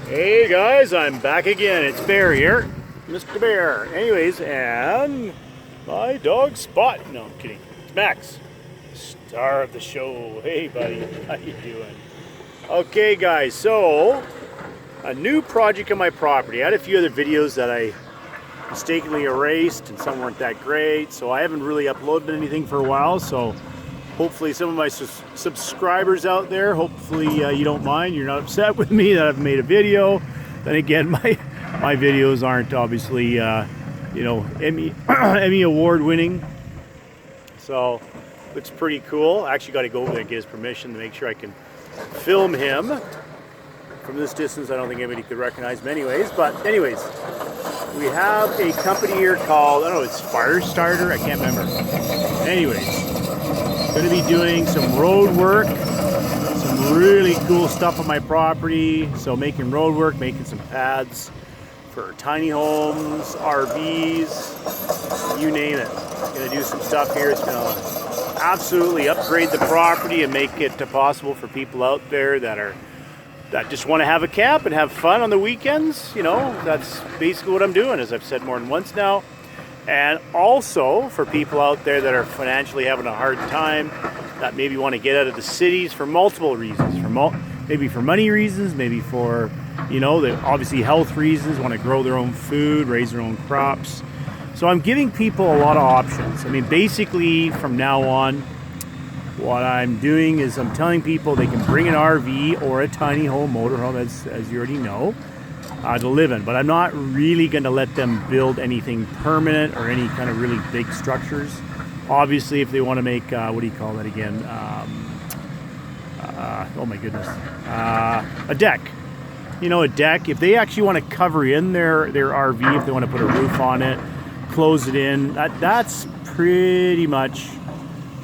Hey guys, I'm back again. It's Bear here, Mr. Bear. Anyways, and my dog Spot. No, I'm kidding. It's Max, star of the show. Hey buddy, how you doing? Okay guys, so a new project on my property. I had a few other videos that I mistakenly erased and some weren't that great, so I haven't really uploaded anything for a while. So hopefully some of my subscribers out there, hopefully you don't mind, you're not upset with me that I've made a video. Then again, my videos aren't obviously you know, Emmy award winning, so looks pretty cool. I actually got to go over there and get his permission to make sure I can film him from this distance. I don't think anybody could recognize him anyways, but anyways, we have a company here called, I don't know, it's Firestarter, I can't remember. Anyways, going to be doing some road work, some really cool stuff on my property. So making road work, making some pads for tiny homes, RVs, you name it. Going to do some stuff here. It's going to absolutely upgrade the property and make it possible for people out there that just want to have a camp and have fun on the weekends. You know, that's basically what I'm doing, as I've said more than once now. And also for people out there that are financially having a hard time, that maybe want to get out of the cities for multiple reasons, maybe for money reasons, maybe for, you know, obviously health reasons, want to grow their own food, raise their own crops. So I'm giving people a lot of options. I mean, basically from now on, what I'm doing is I'm telling people they can bring an RV or a tiny home motorhome, as you already know, to live in. But I'm not really going to let them build anything permanent or any kind of really big structures. Obviously, if they want to make, what do you call that again? Oh my goodness. A deck. You know, a deck. If they actually want to cover in their RV, if they want to put a roof on it, close it in, that's pretty much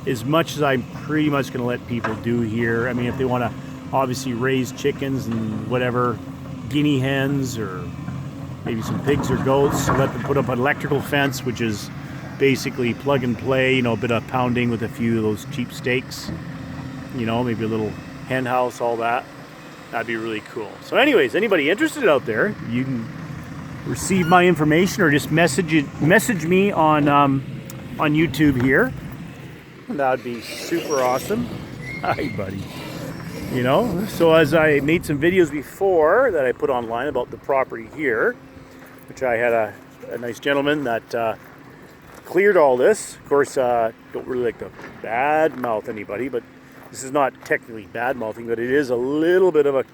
as I'm pretty much going to let people do here. I mean, if they want to obviously raise chickens and whatever, guinea hens or maybe some pigs or goats, let them put up an electrical fence, which is basically plug and play, you know, a bit of pounding with a few of those cheap stakes, you know, maybe a little hen house, all that. That'd be really cool. So anyways, anybody interested out there, you can receive my information or just message me on YouTube here. That would be super awesome. Hi buddy. You know, so as I made some videos before that I put online about the property here, which I had a nice gentleman that cleared all this. Of course, don't really like to bad mouth anybody, but this is not technically bad mouthing, but it is a little bit of a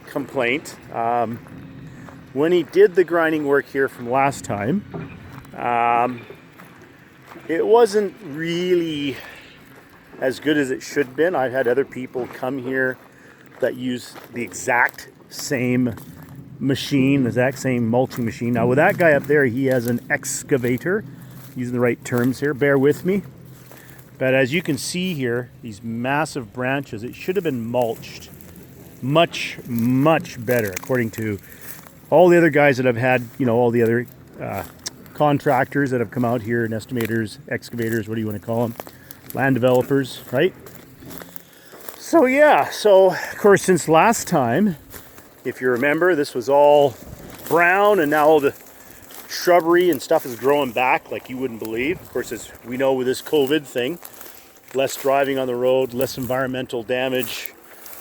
complaint. When he did the grinding work here from last time, it wasn't really as good as it should have been. I've had other people come here that use the exact same machine, the exact same mulching machine. Now with that guy up there, he has an excavator, using the right terms here, bear with me. But as you can see here, these massive branches, it should have been mulched much, much better, according to all the other guys that I've had, you know, all the other contractors that have come out here, and estimators, excavators, what do you want to call them? Land developers, right? So yeah, so of course since last time, if you remember, this was all brown and now all the shrubbery and stuff is growing back like you wouldn't believe. Of course, as we know with this COVID thing, less driving on the road, less environmental damage,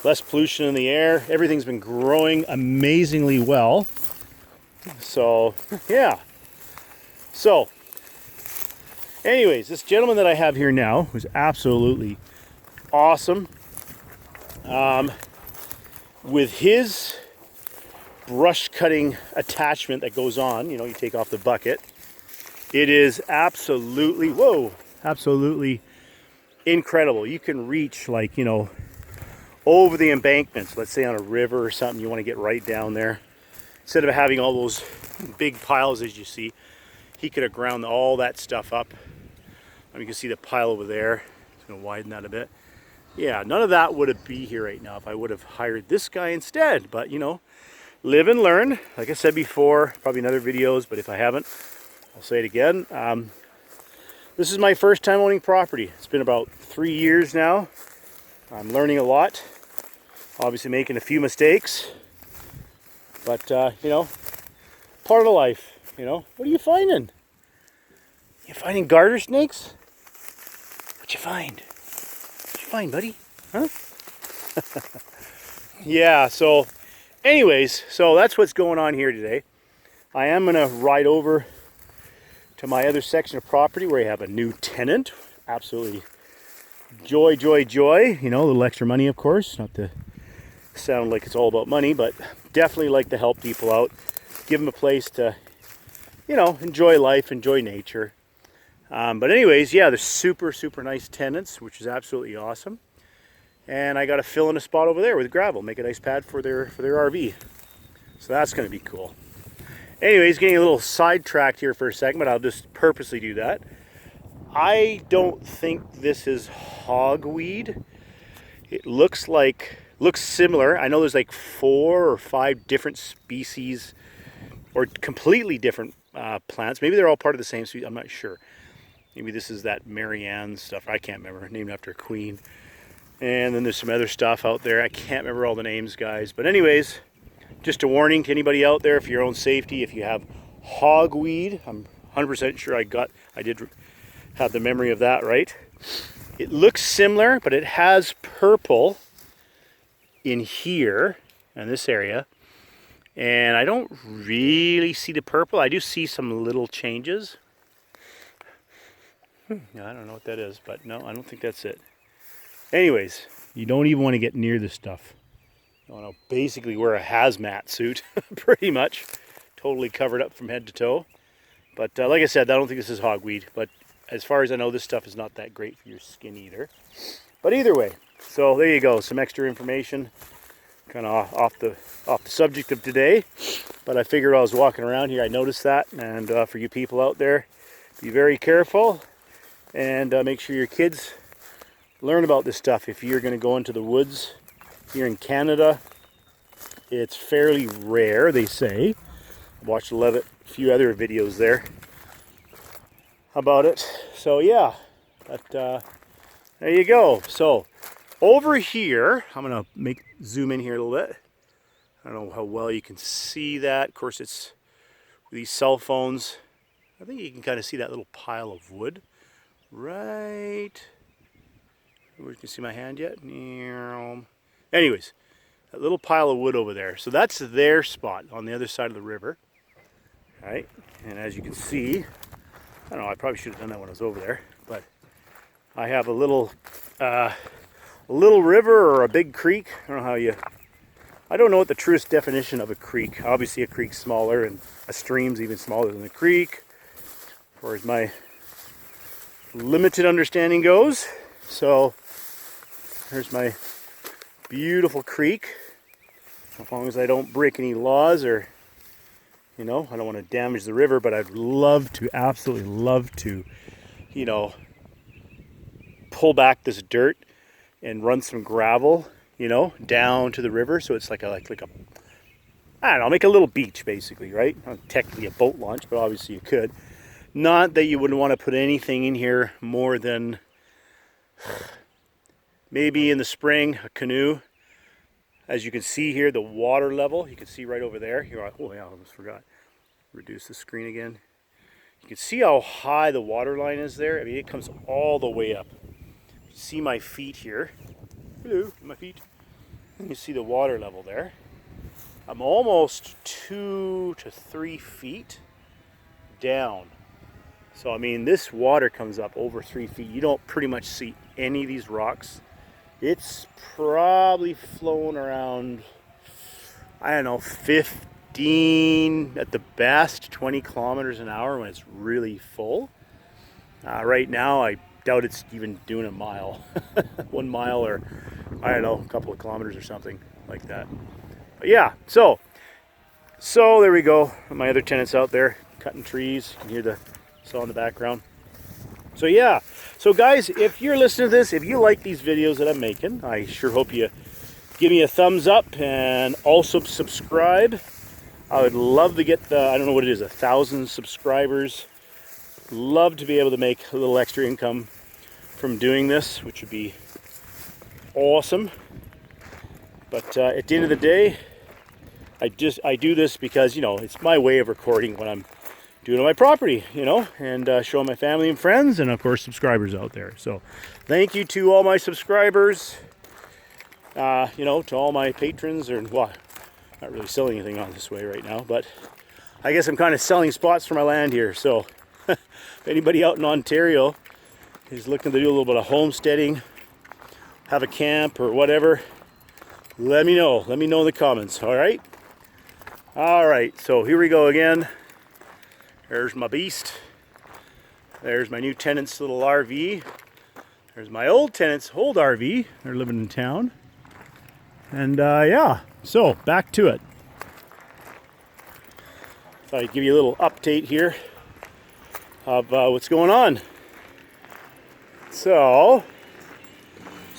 less pollution in the air. Everything's been growing amazingly well. So yeah. So anyways, this gentleman that I have here now was absolutely awesome. With his brush cutting attachment that goes on, you know, you take off the bucket. It is absolutely, whoa, absolutely incredible. You can reach, like, you know, over the embankments, let's say on a river or something, you want to get right down there. Instead of having all those big piles as you see, he could have ground all that stuff up. You can see the pile over there. It's going to widen that a bit. Yeah, none of that would have been here right now if I would have hired this guy instead. But, you know, live and learn. Like I said before, probably in other videos, but if I haven't, I'll say it again. This is my first time owning property. It's been about 3 years now. I'm learning a lot. Obviously making a few mistakes. But, you know, part of life, you know. What are you finding? You finding garter snakes? What'd you find? What'd you find, buddy? Huh? Yeah, so anyways, so that's what's going on here today. I am going to ride over to my other section of property where I have a new tenant. Absolutely joy, joy, joy. You know, a little extra money, of course. Not to sound like it's all about money, but definitely like to help people out. Give them a place to, you know, enjoy life, enjoy nature. But anyways, yeah, they're super, super nice tenants, which is absolutely awesome. And I got to fill in a spot over there with gravel, make a nice pad for their RV. So that's going to be cool. Anyways, getting a little sidetracked here for a second, but I'll just purposely do that. I don't think this is hogweed. It looks similar. I know there's like 4 or 5 different species or completely different plants. Maybe they're all part of the same species. I'm not sure. Maybe this is that Marianne stuff. I can't remember. Named after a queen. And then there's some other stuff out there. I can't remember all the names, guys. But anyways, just a warning to anybody out there, for your own safety, if you have hogweed, I'm 100% sure I did have the memory of that right. It looks similar, but it has purple in here, in this area. And I don't really see the purple. I do see some little changes. Yeah, I don't know what that is, but no, I don't think that's it. Anyways, you don't even want to get near this stuff. You want to basically wear a hazmat suit, pretty much. Totally covered up from head to toe. But like I said, I don't think this is hogweed. But as far as I know, this stuff is not that great for your skin either. But either way, so there you go. Some extra information, kind of off the subject of today. But I figured while I was walking around here, I noticed that. And for you people out there, be very careful. And make sure your kids learn about this stuff. If you're going to go into the woods here in Canada, it's fairly rare, they say. I've watched a few other videos there about it. So yeah, but there you go. So over here, I'm going to zoom in here a little bit. I don't know how well you can see that. Of course, it's these cell phones. I think you can kind of see that little pile of wood. Right. You can see my hand yet? Anyways, that little pile of wood over there. So that's their spot on the other side of the river. Right? And as you can see, I don't know, I probably should have done that when I was over there, but I have a little river or a big creek. I don't know what the truest definition of a creek. Obviously a creek's smaller and a stream's even smaller than a creek, as far as my limited understanding goes. So there's my beautiful creek. As long as I don't break any laws, or you know, I don't want to damage the river, but I'd love to, absolutely love to, you know, pull back this dirt and run some gravel, you know, down to the river, so it's like a I don't know, make a little beach basically, right? Not technically a boat launch, but obviously you could. Not that you wouldn't want to put anything in here more than maybe in the spring, a canoe. As you can see here, the water level, you can see right over there. Oh yeah, I almost forgot. Reduce the screen again. You can see how high the water line is there. I mean, it comes all the way up. You see my feet here. Hello, my feet. You see the water level there. I'm almost 2 to 3 feet down. So, I mean, this water comes up over 3 feet. You don't pretty much see any of these rocks. It's probably flowing around, I don't know, 15 at the best, 20 kilometers an hour when it's really full. Right now, I doubt it's even doing a mile. 1 mile, or I don't know, a couple of kilometers or something like that. But yeah, so there we go. My other tenants out there cutting trees. You can hear the saw in the background. So yeah, so guys, if you're listening to this, if you like these videos that I'm making, I sure hope you give me a thumbs up and also subscribe. I would love to get the, I don't know what it is, 1,000 subscribers. Love to be able to make a little extra income from doing this, which would be awesome. But at the end of the day, I do this because, you know, it's my way of recording what I'm doing on my property, you know, and showing my family and friends and of course subscribers out there. So thank you to all my subscribers, you know, to all my patrons, or well, not really selling anything on this way right now, but I guess I'm kind of selling spots for my land here. So if anybody out in Ontario is looking to do a little bit of homesteading, have a camp or whatever, let me know. Let me know in the comments. All right. All right. So here we go again. There's my beast. There's my new tenant's little RV. There's my old tenant's old RV. They're living in town. And yeah, so back to it. Thought I'd give you a little update here of what's going on. So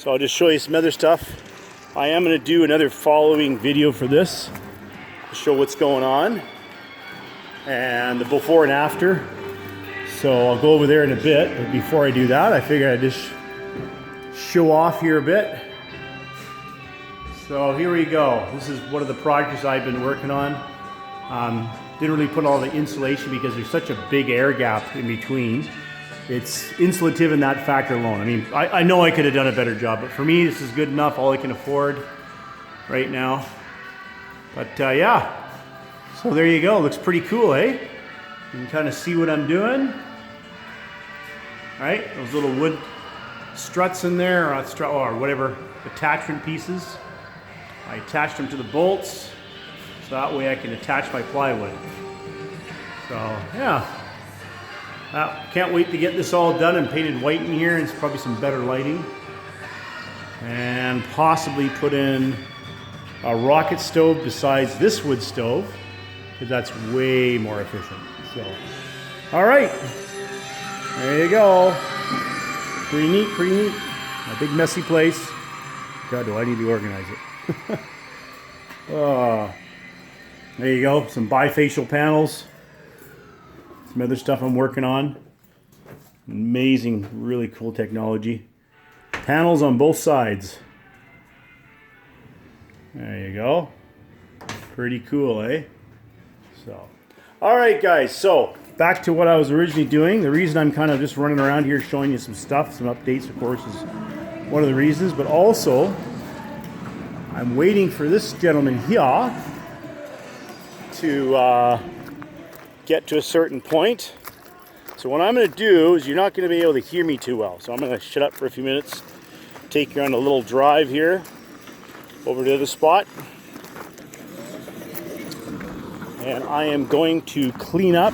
I'll just show you some other stuff. I am going to do another following video for this to show what's going on and the before and after. So I'll go over there in a bit, but before I do that, I figured I'd just show off here a bit. So here we go. This is one of the projects I've been working on. Didn't really put all the insulation because there's such a big air gap in between. It's insulative in that factor alone. I mean, I know I could have done a better job, but for me, this is good enough, all I can afford right now. But yeah, so there you go. Looks pretty cool, eh? You can kind of see what I'm doing. All right, those little wood struts in there, or whatever, attachment pieces. I attached them to the bolts, so that way I can attach my plywood. So yeah. Can't wait to get this all done and painted white in here, and it's probably some better lighting. And possibly put in a rocket stove besides this wood stove, because that's way more efficient. So, all right, there you go. Pretty neat, pretty neat. A big messy place. God, do I need to organize it. There you go, some bifacial panels. Some other stuff I'm working on. Amazing, really cool technology. Panels on both sides. There you go. Pretty cool, eh? So, all right, guys. So back to what I was originally doing. The reason I'm kind of just running around here showing you some stuff, some updates, of course, is one of the reasons. But also, I'm waiting for this gentleman here to get to a certain point. So what I'm going to do is, you're not going to be able to hear me too well, so I'm going to shut up for a few minutes, take you on a little drive here over to the spot, and I am going to clean up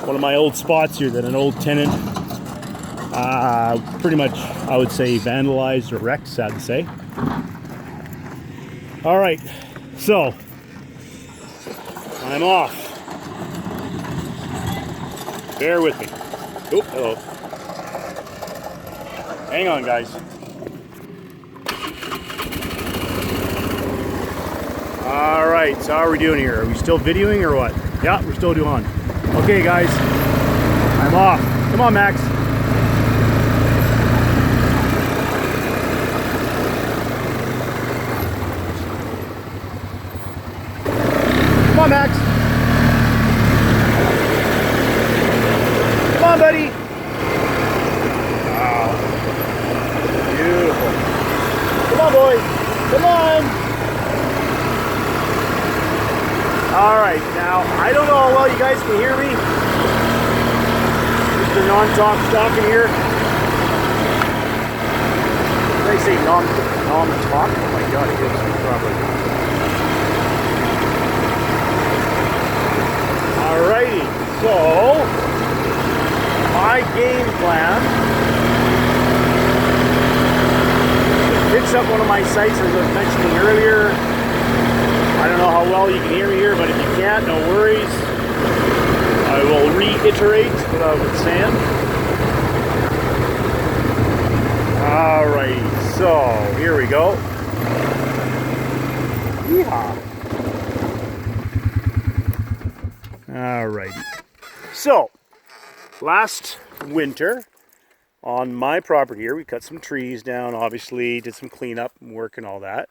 one of my old spots here that an old tenant pretty much, I would say, vandalized or wrecked, sad to say. All right, so I'm off. Bear with me. Oh, hello. Hang on, guys. All right, so how are we doing here? Are we still videoing or what? Yeah, we're still doing. Okay, guys, I'm off. Come on, Max. Come on, Max. Come on, buddy. Wow. Beautiful. Come on, boy. Come on. All right, now, I don't know how well you guys can hear me. Mr. Non-talk stalking here. Did I say non-talk? Oh my God, I can't speak properly. Alrighty, so my game plan is to fix up one of my sites, as I was mentioning earlier. I don't know how well you can hear me here, but if you can't, no worries. I will reiterate what I was saying. Alrighty, so here we go. Yeehaw. Alrighty. So, last winter, on my property here. We cut some trees down, obviously, did some cleanup and work and all that.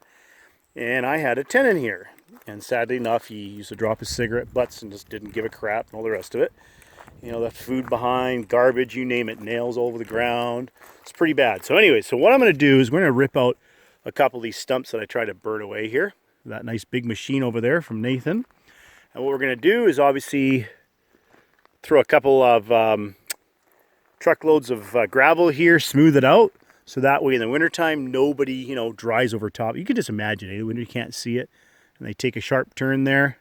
And I had a tenant here. And sadly enough, he used to drop his cigarette butts and just didn't give a crap and all the rest of it. You know, left food behind, garbage, you name it, nails all over the ground. It's pretty bad. So anyway, so what I'm going to do is we're going to rip out a couple of these stumps that I tried to burn away here. That nice big machine over there from Nathan. And what we're going to do is obviously throw a couple of truckloads of gravel here, smooth it out. So that way in the wintertime, nobody, you know, drives over top. You can just imagine it when you can't see it. And they take a sharp turn there,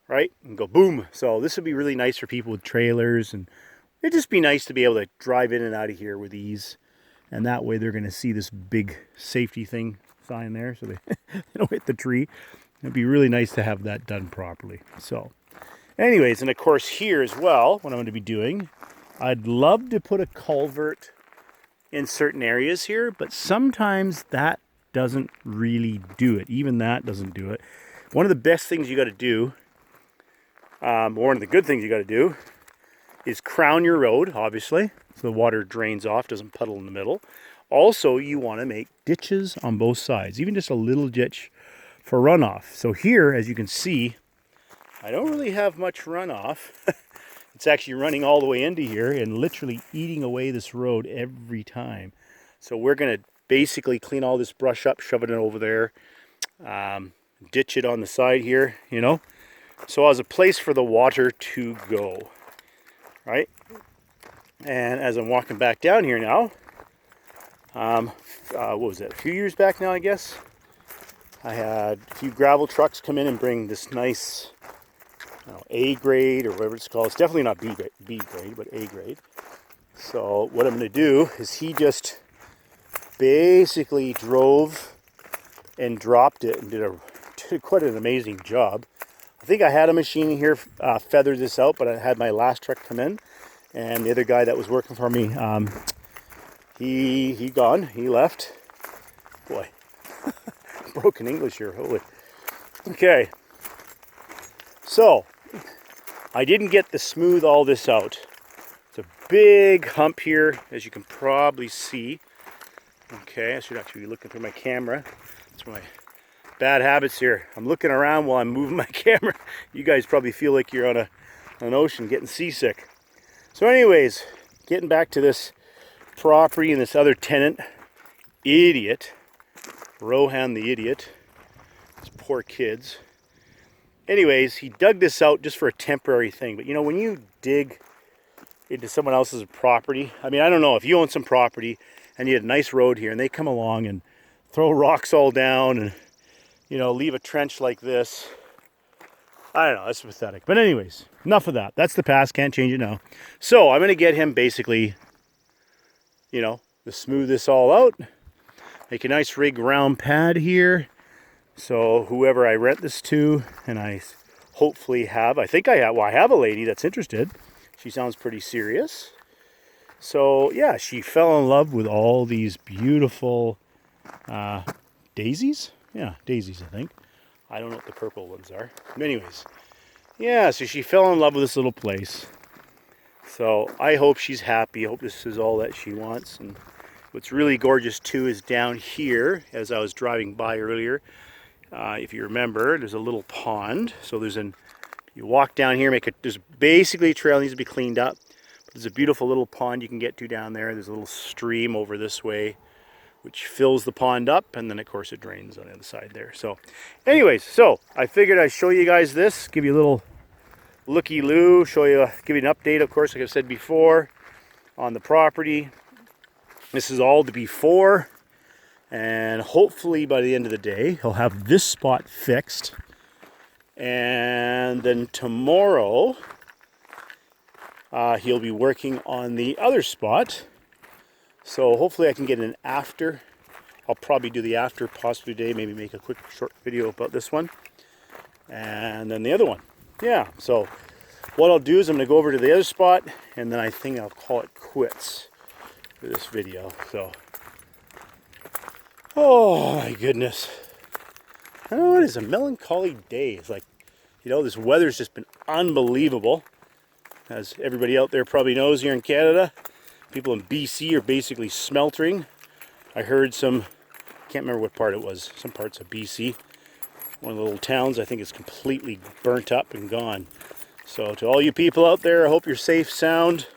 right? And go boom. So this would be really nice for people with trailers. And it'd just be nice to be able to drive in and out of here with ease. And that way they're going to see this big safety thing sign there. So they, they don't hit the tree. It'd be really nice to have that done properly. So anyways, and of course here as well, what I'm going to be doing, I'd love to put a culvert in certain areas here, but sometimes that doesn't really do it. Even that doesn't do it. One of the best things you got to do, or one of the good things you got to do, is crown your road, obviously, so the water drains off, doesn't puddle in the middle. Also, you want to make ditches on both sides, even just a little ditch for runoff. So here, as you can see, I don't really have much runoff. It's actually running all the way into here and literally eating away this road every time. So we're going to basically clean all this brush up, shove it in over there, ditch it on the side here, you know. So as a place for the water to go, right? And as I'm walking back down here now, what was it, a few years back now, I guess, I had a few gravel trucks come in and bring this nice A grade or whatever it's called. It's definitely not B grade, but A grade. So what I'm going to do is he just basically drove and dropped it and did quite an amazing job. I think I had a machine in here feather this out, but I had my last truck come in, and the other guy that was working for me, he gone, he left. Boy, broken English here, holy. Okay, so I didn't get to smooth all this out. It's a big hump here, as you can probably see. Okay, I should actually be looking through my camera. That's my bad habits here. I'm looking around while I'm moving my camera. You guys probably feel like you're on an ocean getting seasick. So anyways, getting back to this property and this other tenant, idiot, Rohan the idiot, these poor kids. Anyways, he dug this out just for a temporary thing. But you know, when you dig into someone else's property, I mean, I don't know, if you own some property and you had a nice road here and they come along and throw rocks all down and, you know, leave a trench like this, I don't know, that's pathetic. But anyways, enough of that. That's the past, can't change it now. So I'm going to get him basically, you know, to smooth this all out. Make a nice rig round pad here. So whoever I rent this to, and I hopefully have, I think I have, well, I have a lady that's interested. She sounds pretty serious. So yeah, she fell in love with all these beautiful daisies. Yeah, daisies, I think. I don't know what the purple ones are. But anyways, yeah, so she fell in love with this little place. So I hope she's happy. I hope this is all that she wants. And what's really gorgeous too is down here, as I was driving by earlier, if you remember, there's a little pond. So you walk down here, there's basically a trail that needs to be cleaned up. But there's a beautiful little pond you can get to down there. There's a little stream over this way, which fills the pond up, and then of course it drains on the other side there. So anyways, so I figured I'd show you guys this, give you a little looky-loo, give you an update, of course, like I said before, on the property. This is all the before, and hopefully by the end of the day, he'll have this spot fixed. And then tomorrow, he'll be working on the other spot. So hopefully I can get an after. I'll probably do the after possibly today, maybe make a quick short video about this one. And then the other one. Yeah, so what I'll do is I'm going to go over to the other spot, and then I think I'll call it quits for this video. So, oh my goodness. I don't know, it is a melancholy day. It's like, you know, this weather's just been unbelievable. As everybody out there probably knows, here in Canada, people in BC are basically smeltering. I heard some, can't remember what part it was, some parts of BC. One of the little towns, I think it's completely burnt up and gone. So to all you people out there, I hope you're safe, sound.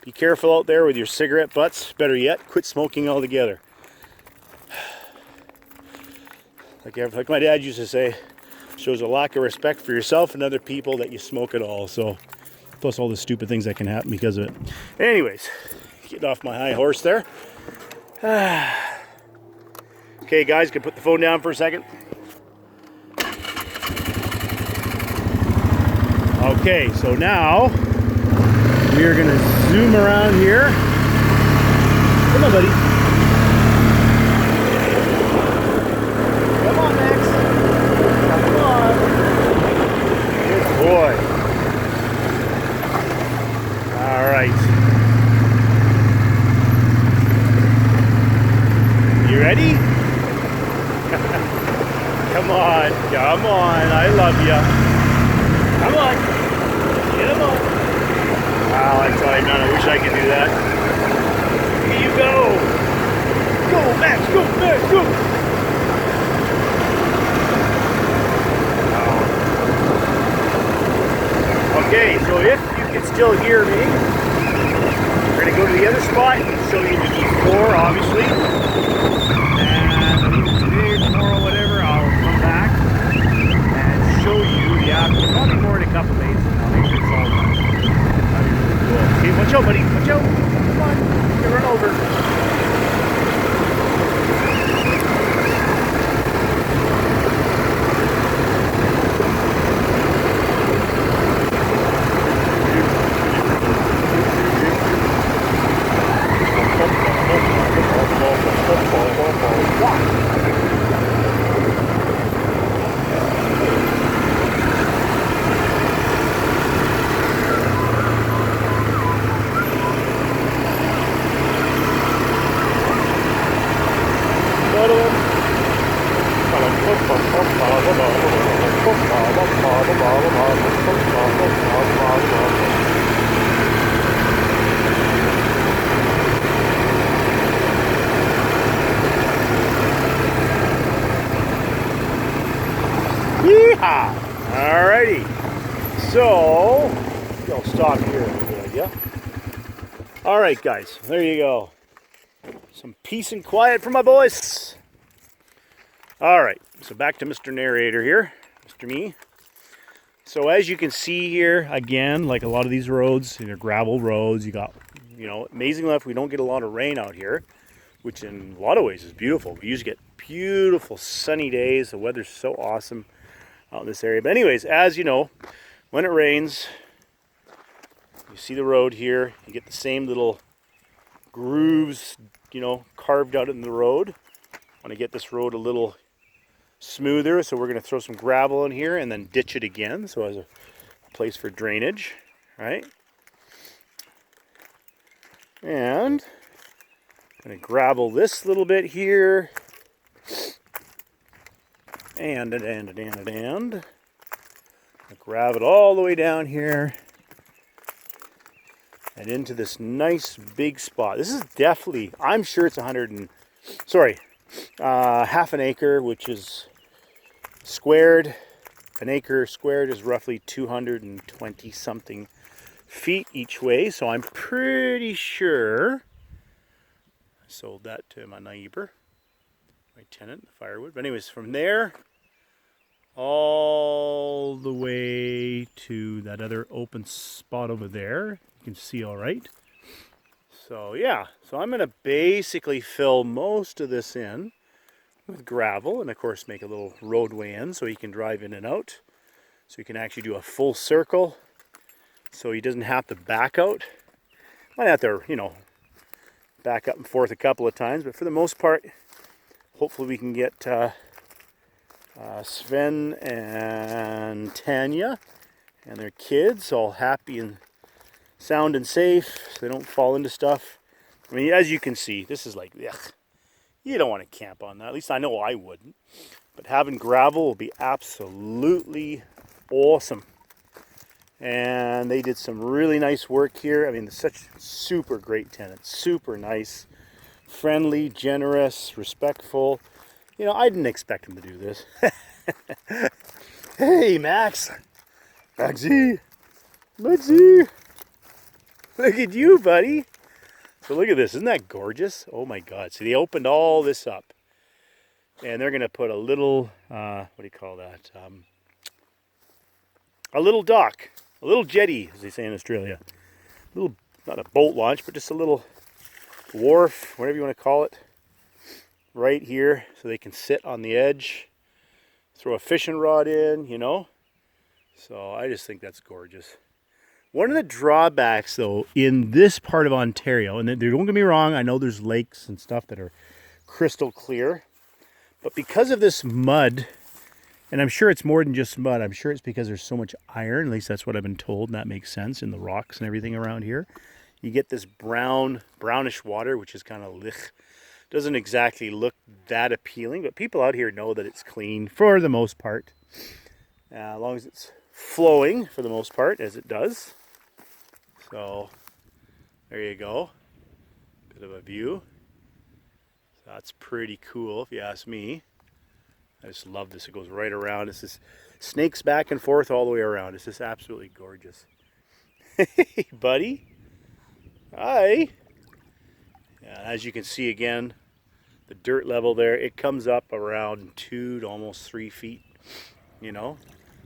Be careful out there with your cigarette butts. Better yet, quit smoking altogether. Like my dad used to say, shows a lack of respect for yourself and other people that you smoke at all. So, plus all the stupid things that can happen because of it. Anyways, getting off my high horse there. Okay, guys, can put the phone down for a second. Okay, so now we are going to zoom around here. Come on, buddy. Come on, Max. Come on. Good boy. All right. You ready? Come on. Come on. I love you. Come on. Get him on. Wow, I tell you, man, I wish I could do that. Here you go. Go, Max. Go, Max. Go. Okay, so if you can still hear me, we're going to go to the other spot and show you the floor, obviously. And today or tomorrow, whatever, I'll come back and show you the after. Probably more in a couple days, and I'll make sure it's all done. That'd be really cool. Okay, watch out, buddy. Watch out. Come on. You're run over. Yeehaw! Alrighty, so I'll stop here. Good idea. All right, guys, there you go. Some peace and quiet for my voice. All right, so back to Mr. Narrator here, Mr. Me. So as you can see here, again, like a lot of these roads, they're gravel roads. You got, amazingly enough, we don't get a lot of rain out here, which in a lot of ways is beautiful. We usually get beautiful sunny days. The weather's so awesome out in this area. But anyways, as you know, when it rains, you see the road here, you get the same little grooves, carved out in the road. I want to get this road a little smoother, so we're going to throw some gravel in here and then ditch it again, so as a place for drainage, right? And I'm going to gravel this little bit here, and grab it all the way down here and into this nice big spot. This is definitely, I'm sure it's half an acre, which is squared. An acre squared is roughly 220 something feet each way, so I'm pretty sure I sold that to my neighbor, my tenant, the firewood. But anyways, from there all the way to that other open spot over there, you can see all right. So yeah, so I'm going to basically fill most of this in with gravel, and of course make a little roadway in so he can drive in and out. So you can actually do a full circle, so he doesn't have to back out. Might have to, back up and forth a couple of times, but for the most part, hopefully we can get Sven and Tanya and their kids all happy and sound and safe, so they don't fall into stuff. I mean, as you can see, this is like, ugh, you don't want to camp on that. At least I know I wouldn't. But having gravel will be absolutely awesome. And they did some really nice work here. I mean, such super great tenants, super nice, friendly, generous, respectful. You know, I didn't expect them to do this. Hey, Max. Maxie. Maxie. Look at you, buddy. So look at this. Isn't that gorgeous? Oh my God. So they opened all this up. And they're going to put a little, what do you call that? A little dock. A little jetty, as they say in Australia. A little, not a boat launch, but just a little wharf, whatever you want to call it. Right here. So they can sit on the edge. Throw a fishing rod in, you know. So I just think that's gorgeous. One of the drawbacks, though, in this part of Ontario, and don't get me wrong, I know there's lakes and stuff that are crystal clear, but because of this mud, and I'm sure it's more than just mud, I'm sure it's because there's so much iron, at least that's what I've been told, and that makes sense in the rocks and everything around here. You get this brownish water, which is kind of lich. Doesn't exactly look that appealing, but people out here know that it's clean for the most part, as long as it's flowing for the most part, as it does. So there you go, bit of a view. So that's pretty cool if you ask me. I just love this. It goes right around. It's just snakes back and forth all the way around. It's just absolutely gorgeous. Hey, buddy. Hi. Yeah, as you can see again, the dirt level there, it comes up around 2 to almost 3 feet, you know.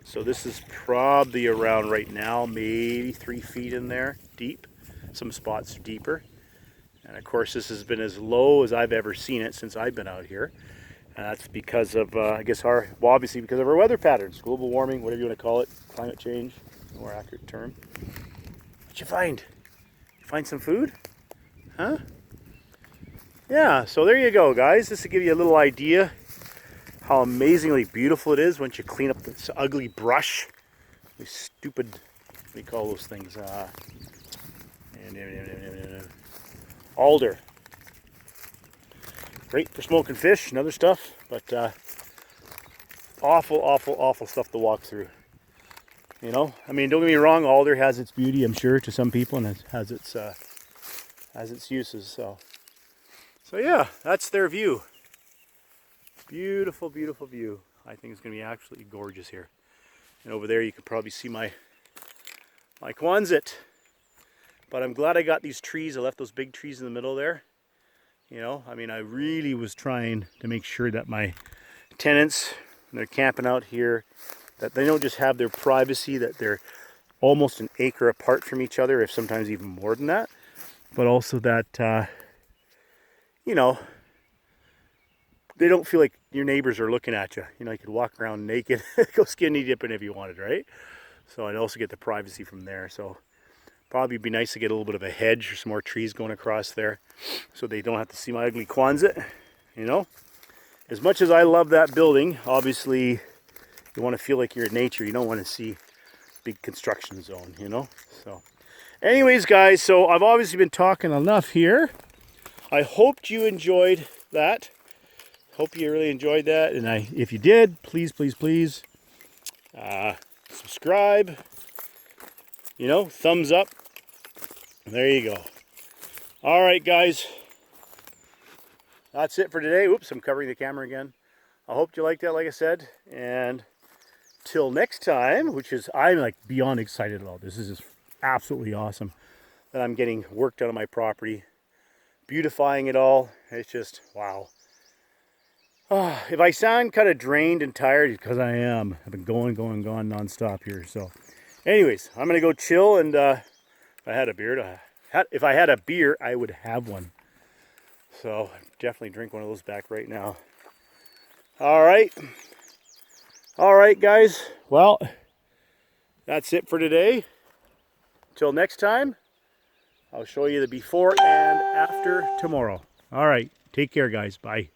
So this is probably around right now, maybe 3 feet in there, deep. Some spots deeper. And of course this has been as low as I've ever seen it since I've been out here. And that's because of, I guess, obviously because of our weather patterns, global warming, whatever you want to call it, climate change, more accurate term. What'd you find? You find some food? Huh? Yeah, so there you go, guys. This will give you a little idea how amazingly beautiful it is once you clean up this ugly brush. These stupid, what do you call those things? Alder. Great for smoking fish and other stuff, but awful, awful, awful stuff to walk through. You know, I mean, don't get me wrong, alder has its beauty, I'm sure, to some people, and it has its uses. So yeah, that's their view. Beautiful, beautiful view. I think it's going to be absolutely gorgeous here. And over there you can probably see my Quonset. But I'm glad I got these trees. I left those big trees in the middle there. You know, I mean, I really was trying to make sure that my tenants, when they're camping out here, that they don't just have their privacy, that they're almost an acre apart from each other, if sometimes even more than that. But also that, you know, they don't feel like your neighbors are looking at you. You know, you could walk around naked, go skinny dipping if you wanted, right? So I'd also get the privacy from there. So probably be nice to get a little bit of a hedge or some more trees going across there so they don't have to see my ugly Quonset, you know. As much as I love that building, obviously you want to feel like you're in nature. You don't want to see big construction zone, you know. So anyways, guys, so I've obviously been talking enough here. I hoped you enjoyed that. Hope you really enjoyed that, and if you did, please subscribe, you know, thumbs up. There you go. All right, guys, that's it for today. Oops, I'm covering the camera again. I hope you liked that, like I said, and till next time, which is, I'm like beyond excited about this. This is absolutely awesome that I'm getting work done on my property, beautifying it all. It's just wow. If I sound kind of drained and tired, because I am. I've been going non-stop here. So anyways, I'm going to go chill, and if I had a beer, I would have one. So definitely drink one of those back right now. All right, guys. Well, that's it for today. Until next time, I'll show you the before and after tomorrow. All right, take care, guys. Bye.